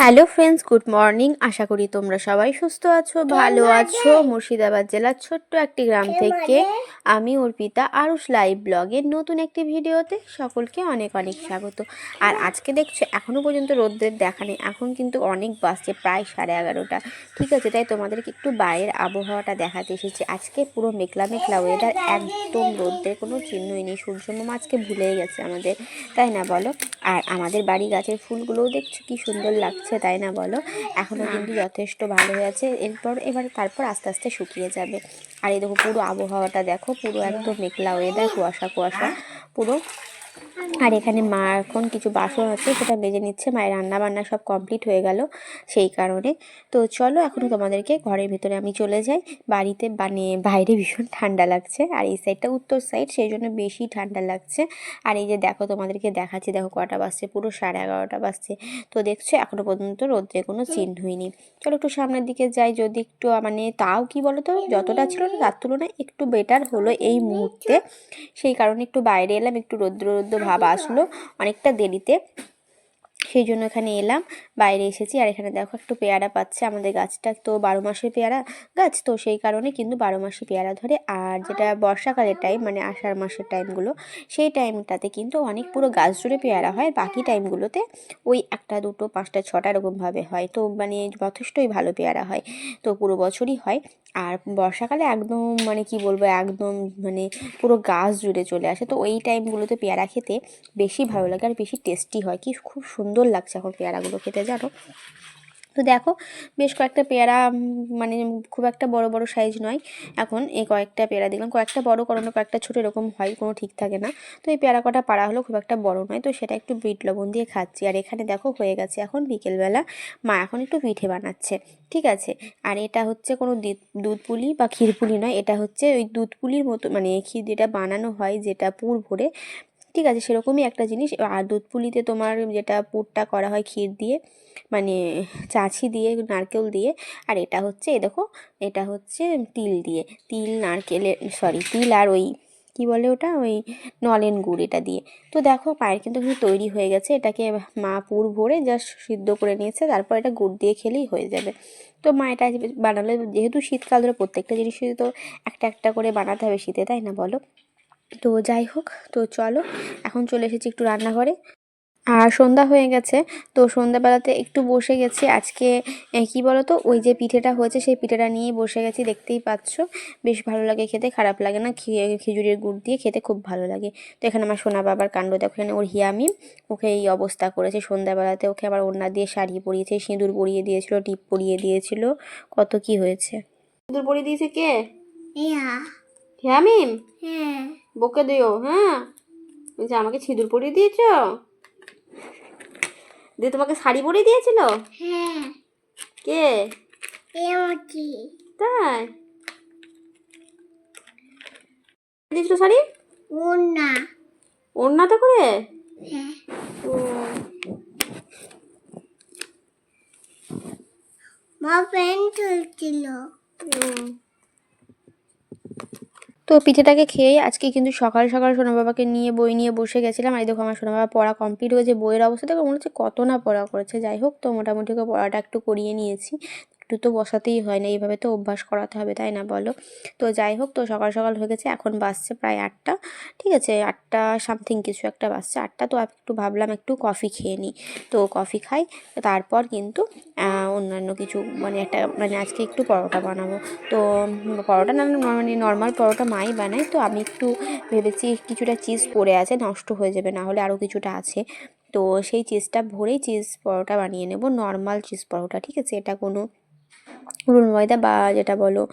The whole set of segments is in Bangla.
Hello friends, good morning. আশা করি তোমরা সবাই সুস্থ আছো, ভালো আছো। মুর্শিদাবাদ জেলার ছোট্ট একটি গ্রাম থেকে আমি অর্পিতা আরুষ লাইভ ব্লগের নতুন একটি ভিডিওতে সকলকে অনেক অনেক স্বাগত। আর আজকে দেখছো এখনও পর্যন্ত রোদ্রের দেখা নেই, এখন কিন্তু অনেক বাজছে, প্রায় 11:30। ঠিক আছে, তাই তোমাদেরকে একটু বাইরের আবহাওয়াটা দেখাতে এসেছি। আজকে পুরো মেঘলা মেঘলা ওয়েদার, একদম রোদ্রের কোনো চিহ্নই নেই। সূর্যমামা আজকে ভুলেই গেছে আমাদের, তাই না বলো? আর আমাদের বাড়ি গাছের ফুলগুলোও দেখছো কি সুন্দর লাগছে, তাই না বলো? এখনও কিন্তু যথেষ্ট ভালো হয়ে আছে, তারপর আস্তে আস্তে শুকিয়ে যাবে। আর এই দেখো পুরো আবহাওয়াটা দেখো, পুরো একদম মেঘলা ওয়েদার, কুয়াশা কুয়াশা পুরো। আর এখানে মা এখন কিছু বাসন আছে, সেটা মেজে নিচ্ছে। মায়ের রান্না বান্না সব কমপ্লিট হয়ে গেল সেই কারণে। তো চলো এখন তোমাদেরকে ঘরের ভিতরে আমি চলে যাই। বাড়িতে বাইরে ভীষণ ঠান্ডা লাগছে, আর এই সাইডটা উত্তর সাইড, সেই জন্য বেশি ঠান্ডা লাগছে। আর এই যে দেখো, তোমাদেরকে দেখাচ্ছি, দেখো কটা বাজছে, পুরো 11:30 বাজছে। তো দেখছো এখনো পর্যন্ত রোদ্রে কোনো চিহ্নই নেই। চলো একটু সামনের দিকে যাই, যদি একটু তাও কি বলো তো, যতটা ছিল না তার তুলনায় একটু বেটার হলো এই মুহূর্তে। সেই কারণে একটু বাইরে এলাম, একটু রৌদ্র রৌদ্র ভাব আসলো অনেকটা দেরিতে, সেই জন্য এখানে এলাম, বাইরে এসেছি। আর এখানে দেখো একটু পেয়ারা পাচ্ছে, আমাদের গাছটা তো 12 মাসের পেয়ারা গাছ, তো সেই কারণে কিন্তু 12 মাসে পেয়ারা ধরে। আর যেটা বর্ষাকালের টাইম, মানে আষাঢ় মাসের টাইমগুলো, সেই টাইমটাতে কিন্তু অনেক পুরো গাছ জুড়ে পেয়ারা হয়। বাকি টাইমগুলোতে ওই একটা দুটো পাঁচটা ছটা এরকমভাবে হয়, তো যথেষ্টই ভালো পেয়ারা হয়, তো পুরো বছরই হয়। আর বর্ষাকালে একদম কি বলবো, একদম পুরো গাছ জুড়ে চলে আসে, তো ওই টাইমগুলোতে পেয়ারা খেতে বেশি ভালো লাগে আর বেশি টেস্টি হয়। কি খুব সুন্দর লাগছে এখন পেয়ারাগুলো খেতে, জানো? তো দেখো বেশ কয়েকটা পেয়ারা, খুব একটা বড় বড় সাইজ নয়। এখন এই কয়েকটা পেয়ারা দিলাম, কয়েকটা বড় করোনা, কয়েকটা ছোটো, এরকম হয়, কোনো ঠিক থাকে না। তো এই পেয়ারা কটা পাড়া হলো, খুব একটা বড় নয়, তো সেটা একটু বিট লবণ দিয়ে খাচ্ছি। আর এখানে দেখো হয়ে গেছে এখন বিকেলবেলা, মা এখন একটু পিঠে বানাচ্ছে, ঠিক আছে। আর এটা হচ্ছে কোনো দুধ পুলি বা ক্ষীর পুলি নয়, এটা হচ্ছে ওই দুধ পুলির মতো, ক্ষীর যেটা বানানো হয়, যেটা পুর ভরে, ঠিক আছে, সেরকমই একটা জিনিস। আর দুধ পুলিতে তোমার যেটা পুরটা করা হয় ক্ষীর দিয়ে, মানে চাছি দিয়ে, নারকেল দিয়ে। আর এটা হচ্ছে দেখো, এটা হচ্ছে তিল দিয়ে, তিল আর ওই কী বলে ওটা, ওই নলেন গুড়, এটা দিয়ে। তো দেখো পায়ের কিন্তু তৈরি হয়ে গেছে, এটাকে মা পুর ভরে জাস্ট সিদ্ধ করে নিয়েছে, তারপর এটা গুড় দিয়ে খেলেই হয়ে যাবে। তো মা এটা বানালে, যেহেতু শীতকাল ধরে প্রত্যেকটা জিনিসই তো একটা একটা করে বানাতে হবে শীতে, তাই না বলো? তো যাই হোক, তো চলো এখন চলে এসেছি একটু রান্নাঘরে। আর সন্ধ্যা হয়ে গেছে, তো সন্ধ্যাবেলাতে একটু বসে গেছি আজকে। কি বলো তো, ওই যে পিঠেটা হয়েছে সেই পিঠেটা নিয়েই বসে গেছি, দেখতেই পাচ্ছ। বেশ ভালো লাগে খেতে, খারাপ লাগে না, খেজুরের গুড় দিয়ে খেতে খুব ভালো লাগে। তো এখানে আমার সোনা বাবার কাণ্ড দেখো, এখানে ওর হিয়ামিম ওকে এই অবস্থা করেছে সন্ধ্যাবেলাতে, ওকে আবার ওড়না দিয়ে শাড়ি পরিয়েছে, সিঁদুর পরিয়ে দিয়েছিল, টিপ পরিয়ে দিয়েছিল, কত কি হয়েছে। সিঁদুর পরিয়ে দিয়েছে কে? হিয়ামিম। হ্যাঁ, বকে দিও, হ্যাঁ। বলছে আমাকে সিঁদুর পরিয়ে দিয়েছ, দিয়ে তোমাকে শাড়ি পরিয়ে দিয়েছিল? হ্যাঁ। কে? তাই দিয়েছিল শাড়ি? ওড়না, ওড়নাতে করে? হ্যাঁ। মা পেন তুলছিল। তো পিঠেটাকে খেয়ে আজকে কিন্তু সকাল সকাল সোনা বাবাকে নিয়ে বই নিয়ে বসে গেছিলাম। আর দেখো আমার সোনা বাবা পড়া কমপ্লিট হয়েছে, বইয়ের অবস্থা দেখো, মনে হচ্ছে কত না পড়া করেছে। যাই হোক, তো মোটামুটি ওকে পড়াটা একটু করিয়ে নিয়েছি, একটু তো বসাতেই হয় না, এইভাবে তো অভ্যাস করাতে হবে, তাই না বলো? তো যাই হোক, তো সকাল সকাল হয়ে গেছে, এখন বাজছে প্রায় 8টা, ঠিক আছে, 8টা সামথিং কিছু একটা বাজছে, 8টা। তো একটু ভাবলাম একটু কফি খেয়ে নিই, তো কফি খাই, তারপর কিন্তু অন্যান্য কিছু আজকে একটু পরোটা বানাবো। তো পরোটা না, নর্মাল পরোটা মাই বানায়, তো আমি একটু ভেবেছি কিছুটা চিজ পড়ে আছে, নষ্ট হয়ে যাবে না হলে, আরও কিছুটা আছে, তো সেই চিজটা ভরেই চিজ পরোটা বানিয়ে নেব, নর্মাল চিজ পরোটা, ঠিক আছে। এটা কোনো রুল ময়দা বা যেটা বলো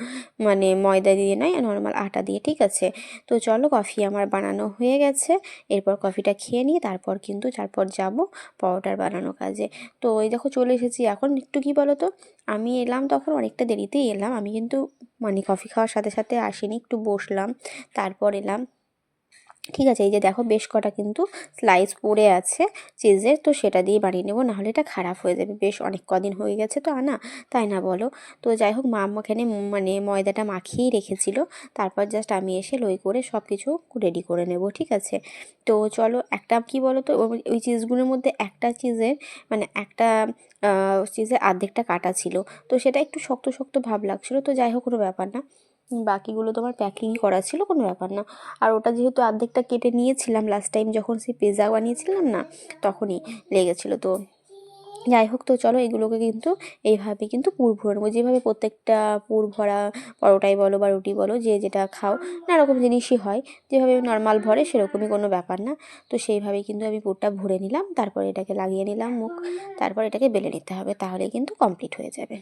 ময়দা দিয়ে নয়, নর্মাল আটা দিয়ে, ঠিক আছে। তো চলো, কফি আমার বানানো হয়ে গেছে, এরপর কফিটা খেয়ে নিয়ে তারপর যাব পরোটার বানানো কাজে। তো ওই দেখো চলে এসেছি। এখন একটু কি বলো তো, আমি এলাম তখন অনেকটা দেরিতেই এলাম, আমি কিন্তু কফি খাওয়ার সাথে সাথে আসিনি, একটু বসলাম, তারপর এলাম। ঠিক আছে, এই যে দেখো বেশ কটা কিন্তু স্লাইস পড়ে আছে চিজের, তো সেটা দিয়ে বানিয়ে নেবো, নাহলে এটা খারাপ হয়ে যাবে। বেশ অনেক কদিন হয়ে গেছে তো আনা, তাই না বলো? তো যাই হোক, মা এখানে মানে ময়দাটা মাখিয়েই রেখেছিল, তারপর জাস্ট আমি এসে লই করে সব কিছু রেডি করে নেব। ঠিক আছে, তো চলো, একটা কি বলো তো, ওই চিজগুলোর মধ্যে একটা চিজের মানে একটা চিজের অর্ধেকটা কাটা ছিল, তো সেটা একটু শক্ত শক্ত ভাব লাগছিলো। তো যাই হোক, কোনো ব্যাপার না, বাকিগুলো তোমার প্যাকিং করা ছিল, কোনো ব্যাপার না। আর ওটা যেহেতু অর্ধেকটা কেটে নিয়েছিলাম লাস্ট টাইম যখন সেই পিৎজা বানিয়েছিলাম না, তখনই লেগেছিলো। তো যাই হোক, তো চলো এগুলোকে কিন্তু এইভাবে কিন্তু পুর ভরে নেবো, যেভাবে প্রত্যেকটা পুর ভরা পরোটাই বলো বা রুটি বলো, যে যেটা খাও নানারকম জিনিসই হয়, যেভাবে নর্মাল ভরে সেরকমই, কোনো ব্যাপার না। তো সেইভাবেই কিন্তু আমি পুরটা ভরে নিলাম, তারপর এটাকে লাগিয়ে নিলাম মুখ, তারপর এটাকে বেলে নিতে হবে, তাহলে কিন্তু কমপ্লিট হয়ে যাবে।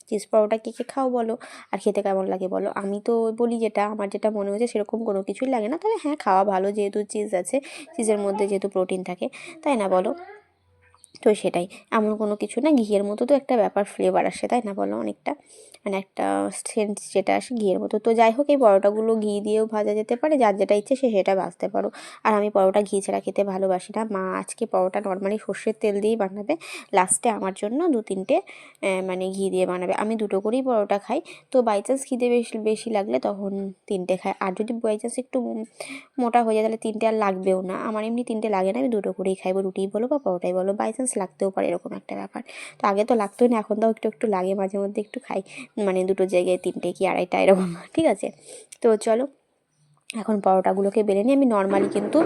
চিজ পরোটা কে কে খাও বলো, আর খেতে কেমন লাগে বলো? আমি তো বলি যেটা আমার যেটা মনে হয়েছে সেরকম কোনো কিছুই লাগে না, তবে হ্যাঁ খাওয়া ভালো, যেহেতু চিজ আছে, চিজের মধ্যে যেহেতু প্রোটিন থাকে, তাই না বলো? তো সেটাই, এমন কোনো কিছু না, ঘিয়ের মতো তো একটা ব্যাপার, ফ্লেভার আসে, তাই না বলো? অনেকটা মানে একটা সেন্ট যেটা আসে ঘিয়ের মতো। তো যাই হোক, এই পরোটাগুলো ঘি দিয়েও ভাজা যেতে পারে, যার যেটা ইচ্ছে সে সেটা ভাজতে পারো। আর আমি পরোটা ঘি ছাড়া খেতে ভালোবাসি না। মা আজকে পরোটা নর্মালি সর্ষের তেল দিয়েই বানাবে, লাস্টে আমার জন্য 2-3টে মানে ঘি দিয়ে বানাবে। আমি 2টো করেই পরোটা খাই, তো বাই চান্স খিদে বেশি বেশি লাগলে তখন 3টে খাই, আর যদি বাই চান্স একটু মোটা হয়ে যায় তাহলে 3টে আর লাগবেও না। আমার এমনি 3টে লাগে না, আমি 2টো করেই খাইবো, রুটি বলো বা পরোটাই বলো, বাই চান্স লাগতেও পারে, এরকম একটা ব্যাপার। তো আগে তো লাগতোই না, এখন তাও একটু একটু লাগে, মাঝে মধ্যে একটু খাই, মানে 2টোর জায়গায় 3টে কি 2.5টা এরকম। ঠিক আছে, তো চলো এখন পরোটাগুলোকে বেলে নিই। আমি নর্মালি কিন্তু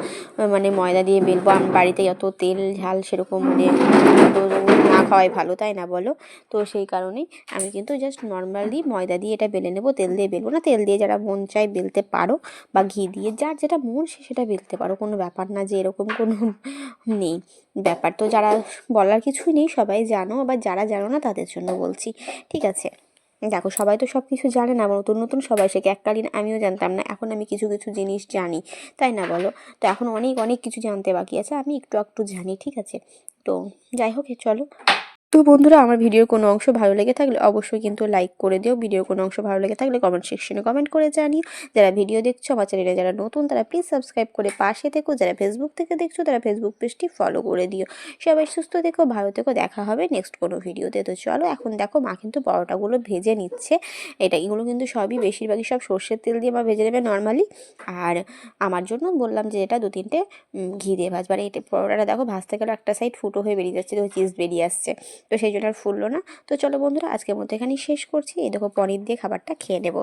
মানে ময়দা দিয়ে বেলবো, আমি বাড়িতে অত তেল ঝাল সেরকম মানে অত না খাওয়াই ভালো, তাই না বলো? তো সেই কারণেই আমি কিন্তু জাস্ট নর্মালি ময়দা দিয়ে এটা বেলে নেবো, তেল দিয়ে বেলবো না। তেল দিয়ে যারা মন চায় বেলতে পারো, বা ঘি দিয়ে যার যেটা মন সে সেটা বেলতে পারো, কোনো ব্যাপার না যে এরকম কোনো নেই ব্যাপার। তো যারা বলার কিছুই নেই, সবাই জানো, আবার যারা জানো না তাদের জন্য বলছি। ঠিক আছে, দেখো সবাই তো সব কিছু জানে না, নতুন নতুন সবাই শেখে, এককালীন আমিও জানতাম না, এখন আমি কিছু কিছু জিনিস জানি, তাই না বলো? তো এখন অনেক অনেক কিছু জানতে বাকি আছে, আমি একটু একটু জানি। ঠিক আছে, তো যাই হোক, চলো। তো বন্ধুরা, আমার ভিডিওর কোনো অংশ ভালো লেগে থাকলে অবশ্যই কিন্তু লাইক করে দিও, ভিডিওর কোনো অংশ ভালো লেগে থাকলে কমেন্ট সেকশনে কমেন্ট করে জানিও। যারা ভিডিও দেখছো আমার চ্যানেলে যারা নতুন, তারা প্লিজ সাবস্ক্রাইব করে পাশে থেকো, যারা ফেসবুক থেকে দেখছো তারা ফেসবুক পেজটি ফলো করে দিও। সবাই সুস্থ থেকো, ভালো থেকো, দেখা হবে নেক্সট কোনো ভিডিওতে। তো চলো, এখন দেখো মা কিন্তু পরোটাগুলো ভেজে নিচ্ছে, এগুলো কিন্তু সবই বেশিরভাগই সব সর্ষের তেল দিয়ে মা ভেজে নেবে নর্মালি। আর আমার জন্য বললাম যে এটা 2-3টে ঘি দিয়ে ভাজবার। এটা পরোটাটা দেখো ভাজতে গেলে একটা সাইড ফুটো হয়ে বেরিয়ে যাচ্ছে, তো চিজ বেরিয়ে আসছে, তো সেই জন্য আর ফুললো না। তো চলো বন্ধুরা, আজকের মতো এখানেই শেষ করছি। এই দেখো পনির দিয়ে খাবারটা খেয়ে নেবো।